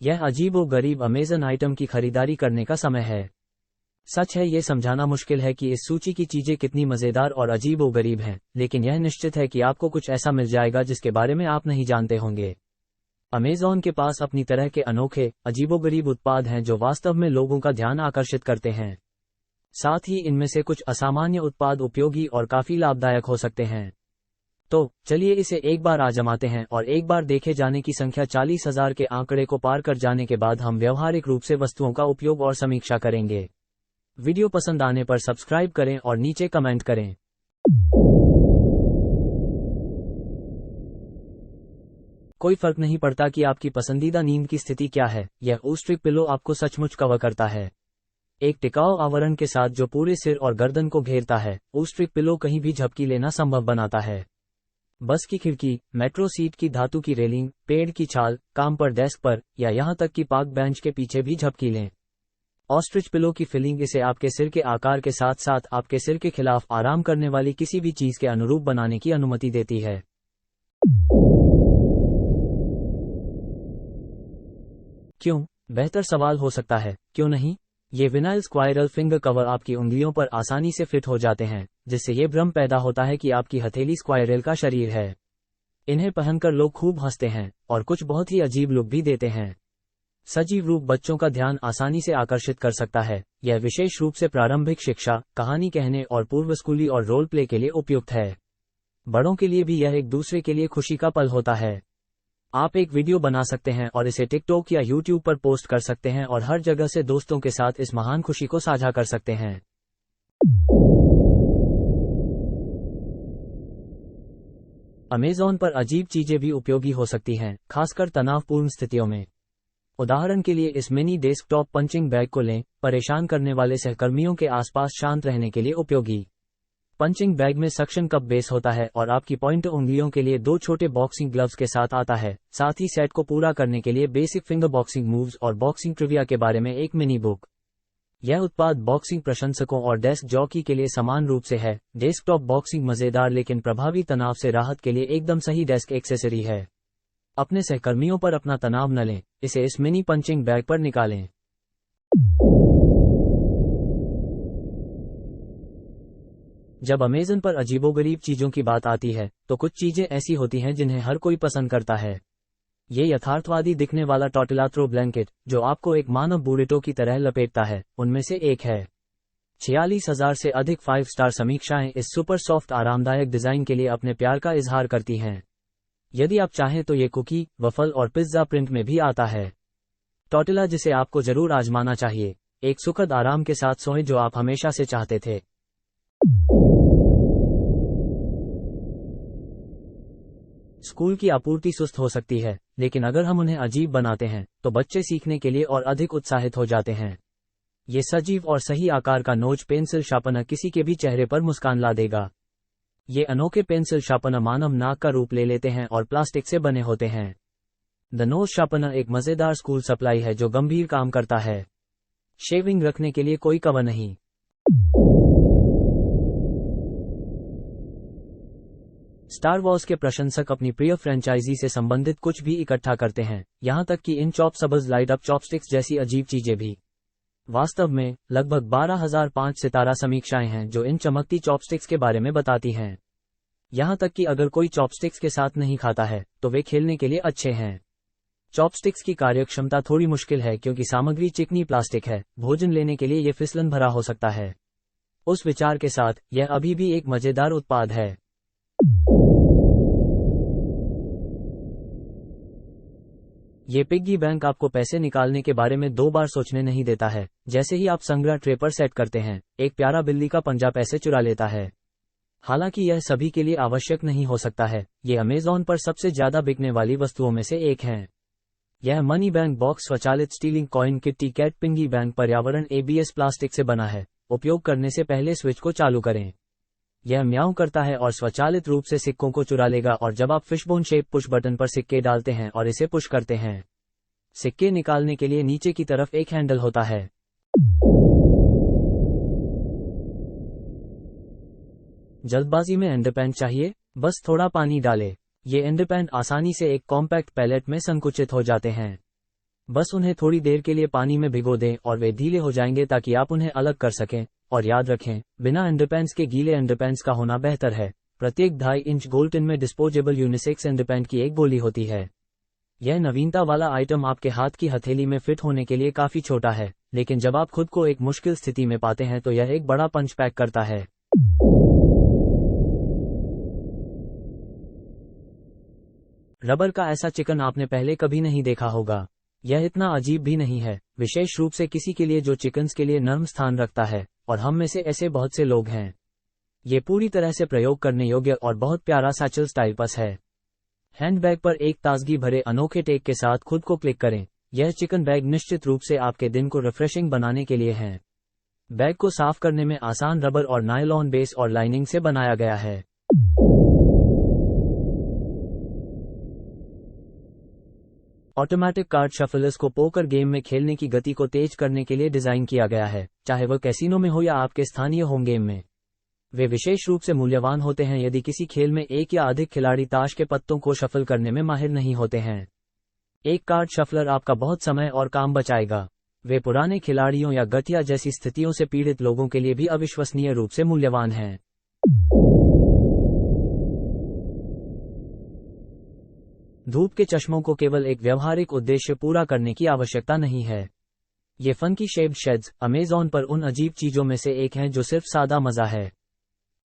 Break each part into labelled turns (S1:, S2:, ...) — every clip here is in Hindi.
S1: यह अजीबोगरीब अमेज़न आइटम की खरीदारी करने का समय है। सच है, ये समझाना मुश्किल है कि इस सूची की चीजें कितनी मजेदार और अजीबोगरीब हैं, लेकिन यह निश्चित है कि आपको कुछ ऐसा मिल जाएगा जिसके बारे में आप नहीं जानते होंगे। अमेज़न के पास अपनी तरह के अनोखे, अजीबोगरीब उत्पाद हैं जो वास्तव में लोगों का ध्यान आकर्षित करते हैं। साथ ही इनमें से कुछ असामान्य उत्पाद उपयोगी और काफी लाभदायक हो सकते हैं। तो चलिए इसे एक बार आजमाते हैं, और एक बार देखे जाने की संख्या 40,000 के आंकड़े को पार कर जाने के बाद हम व्यवहारिक रूप से वस्तुओं का उपयोग और समीक्षा करेंगे। वीडियो पसंद आने पर सब्सक्राइब करें और नीचे कमेंट करें। कोई फर्क नहीं पड़ता कि आपकी पसंदीदा नींद की स्थिति क्या है, यह ओस्ट्रिक पिलो आपको सचमुच कवर करता है। एक टिकाऊ आवरण के साथ जो पूरे सिर और गर्दन को घेरता है, ओस्ट्रिक पिलो कहीं भी झपकी लेना संभव बनाता है। बस की खिड़की, मेट्रो सीट की धातु की रेलिंग, पेड़ की छाल, काम पर डेस्क पर, या यहाँ तक कि पार्क बेंच के पीछे भी झपकी लें। ऑस्ट्रिच पिलो की फिलिंग इसे आपके सिर के आकार के साथ साथ आपके सिर के खिलाफ आराम करने वाली किसी भी चीज के अनुरूप बनाने की अनुमति देती है। क्यों? बेहतर सवाल हो सकता है, क्यों नहीं? ये विनाइल स्क्वायरल फिंगर कवर आपकी उंगलियों पर आसानी से फिट हो जाते हैं, जिससे ये भ्रम पैदा होता है कि आपकी हथेली स्क्वायरल का शरीर है। इन्हें पहनकर लोग खूब हंसते हैं, और कुछ बहुत ही अजीब लुक भी देते हैं। सजीव रूप बच्चों का ध्यान आसानी से आकर्षित कर सकता है। यह विशेष रूप से प्रारंभिक शिक्षा, कहानी कहने और पूर्व स्कूली और रोल प्ले के लिए उपयुक्त है। बड़ों के लिए भी यह एक दूसरे के लिए खुशी का पल होता है। आप एक वीडियो बना सकते हैं और इसे टिकटॉक या यूट्यूब पर पोस्ट कर सकते हैं और हर जगह से दोस्तों के साथ इस महान खुशी को साझा कर सकते हैं। अमेज़न पर अजीब चीजें भी उपयोगी हो सकती हैं, खासकर तनावपूर्ण स्थितियों में। उदाहरण के लिए इस मिनी डेस्कटॉप पंचिंग बैग को लें, परेशान करने वाले सहकर्मियों के आसपास शांत रहने के लिए उपयोगी। पंचिंग बैग में सक्शन कप बेस होता है और आपकी पॉइंटर उंगलियों के लिए 2 छोटे बॉक्सिंग ग्लव्स के साथ आता है। साथ ही सेट को पूरा करने के लिए बेसिक फिंगर बॉक्सिंग मूव्स और बॉक्सिंग ट्रिविया के बारे में एक मिनी बुक। यह उत्पाद बॉक्सिंग प्रशंसकों और डेस्क जॉकी के लिए समान रूप से है। डेस्कटॉप बॉक्सिंग मजेदार लेकिन प्रभावी तनाव से राहत के लिए एकदम सही डेस्क एक्सेसरी है। अपने सहकर्मियों पर अपना तनाव न लें, इसे इस मिनी पंचिंग बैग पर निकालें। जब अमेज़न पर अजीबोगरीब चीजों की बात आती है, तो कुछ चीजें ऐसी होती हैं जिन्हें हर कोई पसंद करता है। ये यथार्थवादी दिखने वाला टॉर्टिला थ्रो ब्लैंकेट, जो आपको एक मानव बुरिटो की तरह लपेटता है, उनमें से एक है। 46,000 से अधिक 5 स्टार समीक्षाएं इस सुपर सॉफ्ट आरामदायक डिजाइन के लिए अपने प्यार का इजहार करती हैं। यदि आप चाहें तो ये कुकी, वफल और पिज्जा प्रिंट में भी आता है। टॉर्टिला, जिसे आपको जरूर आजमाना चाहिए, एक सुखद आराम के साथ सोएं जो आप हमेशा से चाहते थे। स्कूल की आपूर्ति सुस्त हो सकती है, लेकिन अगर हम उन्हें अजीब बनाते हैं, तो बच्चे सीखने के लिए और अधिक उत्साहित हो जाते हैं। ये सजीव और सही आकार का नोच पेंसिल शार्पनर किसी के भी चेहरे पर मुस्कान ला देगा। ये अनोखे पेंसिल शार्पनर मानव नाक का रूप ले लेते हैं और प्लास्टिक से बने होते हैं। द नोज शार्पनर एक मजेदार स्कूल सप्लाई है जो गंभीर काम करता है। शेविंग रखने के लिए कोई कवर नहीं। स्टार वॉर्स के प्रशंसक अपनी प्रिय फ्रेंचाइजी से संबंधित कुछ भी इकट्ठा करते हैं, यहां तक कि इन चॉपसबल्स लाइट अप चॉपस्टिक्स जैसी अजीब चीजें भी। वास्तव में लगभग 12,005 सितारा समीक्षाएं हैं जो इन चमकती चॉपस्टिक्स के बारे में बताती हैं। यहां तक कि अगर कोई चॉपस्टिक्स के साथ नहीं खाता है, तो वे खेलने के लिए अच्छे हैं। चॉपस्टिक्स की कार्यक्षमता थोड़ी मुश्किल है क्योंकि सामग्री चिकनी प्लास्टिक है। भोजन लेने के लिए यह फिसलन भरा हो सकता है। उस विचार के साथ, यह अभी भी एक मजेदार उत्पाद है। ये पिग्गी बैंक आपको पैसे निकालने के बारे में 2 बार सोचने नहीं देता है। जैसे ही आप संग्रह ट्रे पर सेट करते हैं, एक प्यारा बिल्ली का पंजा पैसे चुरा लेता है। हालांकि यह सभी के लिए आवश्यक नहीं हो सकता है। ये अमेज़न पर सबसे ज्यादा बिकने वाली वस्तुओं में से एक है। यह मनी बैंक बॉक्स स्वचालित stealing coin kitty cat piggy bank पर्यावरण ABS प्लास्टिक से बना है। उपयोग करने से पहले स्विच को चालू करें। यह म्याऊं करता है और स्वचालित रूप से सिक्कों को चुरा लेगा। और जब आप फिशबोन शेप पुश बटन पर सिक्के डालते हैं और इसे पुश करते हैं, सिक्के निकालने के लिए नीचे की तरफ एक हैंडल होता है। जल्दबाजी में अंडरपैंट चाहिए? बस थोड़ा पानी डालें। ये अंडरपैंट आसानी से एक कॉम्पैक्ट पैलेट में संकुचित हो जाते हैं। बस उन्हें थोड़ी देर के लिए पानी में भिगो दें और वे ढीले हो जाएंगे ताकि आप उन्हें अलग कर सकें। और याद रखें, बिना अंडरपैंट्स के गीले अंडरपैंट्स का होना बेहतर है। प्रत्येक 2.5 इंच गोल टिन में डिस्पोजेबल यूनिसेक्स अंडरपैंट की एक गोली होती है। यह नवीनता वाला आइटम आपके हाथ की हथेली में फिट होने के लिए काफी छोटा है, लेकिन जब आप खुद को एक मुश्किल स्थिति में पाते हैं तो यह एक बड़ा पंच पैक करता है। रबर का ऐसा चिकन आपने पहले कभी नहीं देखा होगा। यह इतना अजीब भी नहीं है, विशेष रूप से किसी के लिए जो चिकन्स के लिए नर्म स्थान रखता है, और हम में से ऐसे बहुत से लोग हैं। ये पूरी तरह से प्रयोग करने योग्य और बहुत प्यारा सैचल स्टाइल पर्स है। हैंडबैग पर एक ताजगी भरे अनोखे टेक के साथ खुद को क्लिक करें। यह चिकन बैग निश्चित रूप से आपके दिन को रिफ्रेशिंग बनाने के लिए है। बैग को साफ करने में आसान रबर और नायलॉन बेस और लाइनिंग से बनाया गया है। ऑटोमेटिक कार्ड शफलर्स को पोकर गेम में खेलने की गति को तेज करने के लिए डिजाइन किया गया है, चाहे वह कैसीनो में हो या आपके स्थानीय होम गेम में। वे विशेष रूप से मूल्यवान होते हैं यदि किसी खेल में एक या अधिक खिलाड़ी ताश के पत्तों को शफल करने में माहिर नहीं होते हैं। एक कार्ड शफलर आपका बहुत समय और काम बचाएगा। वे पुराने खिलाड़ियों या गठिया जैसी स्थितियों से पीड़ित लोगों के लिए भी अविश्वसनीय रूप से मूल्यवान हैं। धूप के चश्मों को केवल एक व्यवहारिक उद्देश्य पूरा करने की आवश्यकता नहीं है। ये फंकी शेप्ड शेड्स अमेज़न पर उन अजीब चीजों में से एक हैं जो सिर्फ सादा मजा है।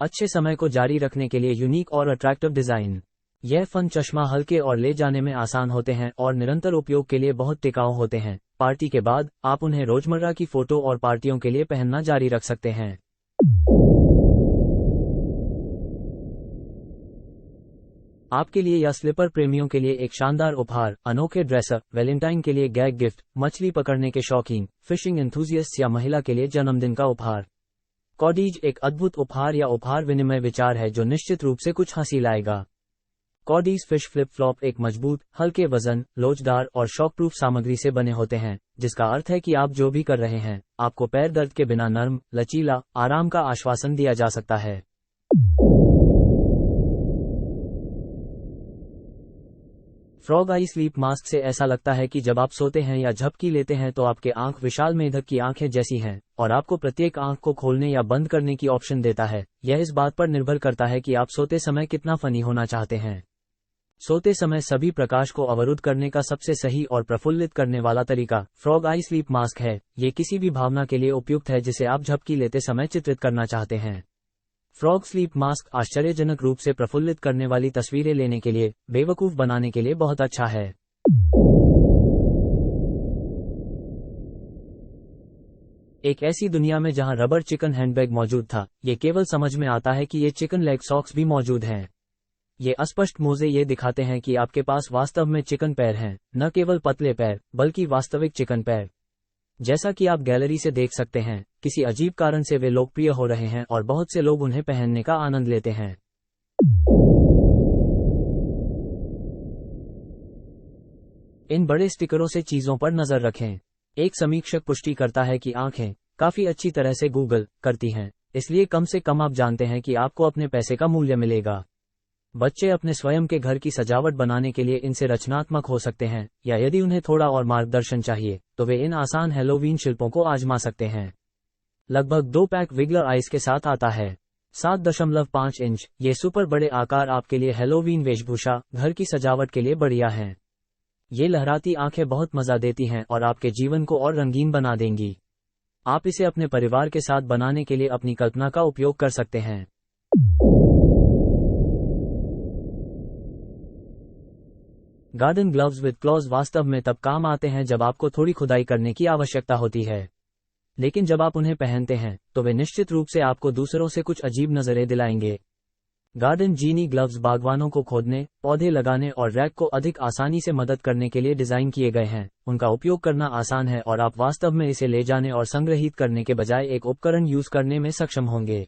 S1: अच्छे समय को जारी रखने के लिए यूनिक और अट्रैक्टिव डिजाइन। यह फन चश्मा हल्के और ले जाने में आसान होते हैं और निरंतर उपयोग के लिए बहुत टिकाऊ होते हैं। पार्टी के बाद आप उन्हें रोजमर्रा की फोटो और पार्टियों के लिए पहनना जारी रख सकते हैं। आपके लिए या स्लीपर प्रेमियों के लिए एक शानदार उपहार, अनोखे ड्रेसअप, वैलेंटाइन के लिए गैग गिफ्ट, मछली पकड़ने के शौकीन, फिशिंग एंथुजियास्ट या महिला के लिए जन्मदिन का उपहार। कॉडीज एक अद्भुत उपहार या उपहार विनिमय विचार है जो निश्चित रूप से कुछ हंसी लाएगा। कॉडीज फिश फ्लिप फ्लॉप एक मजबूत, हल्के वजन, लोचदार और शॉकप्रूफ सामग्री से बने होते हैं, जिसका अर्थ है कि आप जो भी कर रहे हैं, आपको पैर दर्द के बिना नर्म, लचीला, आराम का आश्वासन दिया जा सकता है। फ्रॉग आई स्लीप मास्क से ऐसा लगता है कि जब आप सोते हैं या झपकी लेते हैं तो आपके आंख विशाल मेढक की आंखें जैसी हैं, और आपको प्रत्येक आंख को खोलने या बंद करने की ऑप्शन देता है। यह इस बात पर निर्भर करता है कि आप सोते समय कितना फनी होना चाहते हैं। सोते समय सभी प्रकाश को अवरुद्ध करने का सबसे सही और प्रफुल्लित करने वाला तरीका फ्रॉग आई स्लीप मास्क है। ये किसी भी भावना के लिए उपयुक्त है जिसे आप झपकी लेते समय चित्रित करना चाहते हैं। फ्रॉग स्लीप मास्क आश्चर्यजनक रूप से प्रफुल्लित करने वाली तस्वीरें लेने के लिए, बेवकूफ बनाने के लिए बहुत अच्छा है। एक ऐसी दुनिया में जहां रबर चिकन हैंडबैग मौजूद था, ये केवल समझ में आता है कि ये चिकन लेग सॉक्स भी मौजूद हैं। ये अस्पष्ट मोजे ये दिखाते हैं कि आपके पास वास्तव में चिकन पैर हैं, न केवल पतले पैर, बल्कि वास्तविक चिकन पैर। जैसा कि आप गैलरी से देख सकते हैं, किसी अजीब कारण से वे लोकप्रिय हो रहे हैं और बहुत से लोग उन्हें पहनने का आनंद लेते हैं। इन बड़े स्टिकरों से चीजों पर नजर रखें। एक समीक्षक पुष्टि करता है कि आंखें काफी अच्छी तरह से गूगल करती हैं, इसलिए कम से कम आप जानते हैं कि आपको अपने पैसे का मूल्य मिलेगा। बच्चे अपने स्वयं के घर की सजावट बनाने के लिए इनसे रचनात्मक हो सकते हैं, या यदि उन्हें थोड़ा और मार्गदर्शन चाहिए तो वे इन आसान हैलोवीन शिल्पों को आजमा सकते हैं। लगभग 2 पैक विगलर आइस के साथ आता है। 7.5 इंच ये सुपर बड़े आकार आपके लिए हैलोवीन वेशभूषा घर की सजावट के लिए बढ़िया हैं। ये लहराती आंखें बहुत मजा देती हैं और आपके जीवन को और रंगीन बना देंगी। आप इसे अपने परिवार के साथ बनाने के लिए अपनी कल्पना का उपयोग कर सकते हैं। गार्डन ग्लव्स विद क्लॉज वास्तव में तब काम आते हैं जब आपको थोड़ी खुदाई करने की आवश्यकता होती है, लेकिन जब आप उन्हें पहनते हैं तो वे निश्चित रूप से आपको दूसरों से कुछ अजीब नजरें दिलाएंगे। गार्डन जीनी ग्लव्स बागवानों को खोदने, पौधे लगाने और रैक को अधिक आसानी से मदद करने के लिए डिजाइन किए गए हैं। उनका उपयोग करना आसान है और आप वास्तव में इसे ले जाने और संग्रहित करने के बजाय एक उपकरण यूज करने में सक्षम होंगे।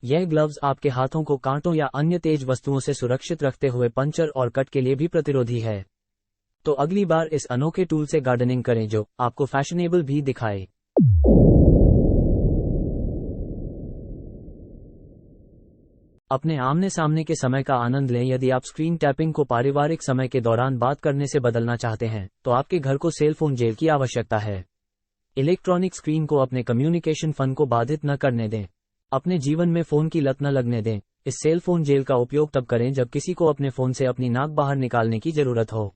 S1: यह ग्लव्स आपके हाथों को कांटों या अन्य तेज वस्तुओं से सुरक्षित रखते हुए पंचर और कट के लिए भी प्रतिरोधी है। तो अगली बार इस अनोखे टूल से गार्डनिंग करें जो आपको फैशनेबल भी दिखाए। अपने आमने सामने के समय का आनंद लें। यदि आप स्क्रीन टैपिंग को पारिवारिक समय के दौरान बात करने से बदलना चाहते हैं, तो आपके घर को सेल फोन जेल की आवश्यकता है। इलेक्ट्रॉनिक स्क्रीन को अपने कम्युनिकेशन फन को बाधित न करने दें। अपने जीवन में फोन की लत न लगने दें। इस सेल फोन जेल का उपयोग तब करें जब किसी को अपने फोन से अपनी नाक बाहर निकालने की जरूरत हो।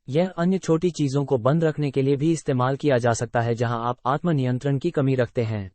S1: यह अन्य छोटी चीजों को बंद रखने के लिए भी इस्तेमाल किया जा सकता है जहां आप आत्म नियंत्रण की कमी रखते हैं।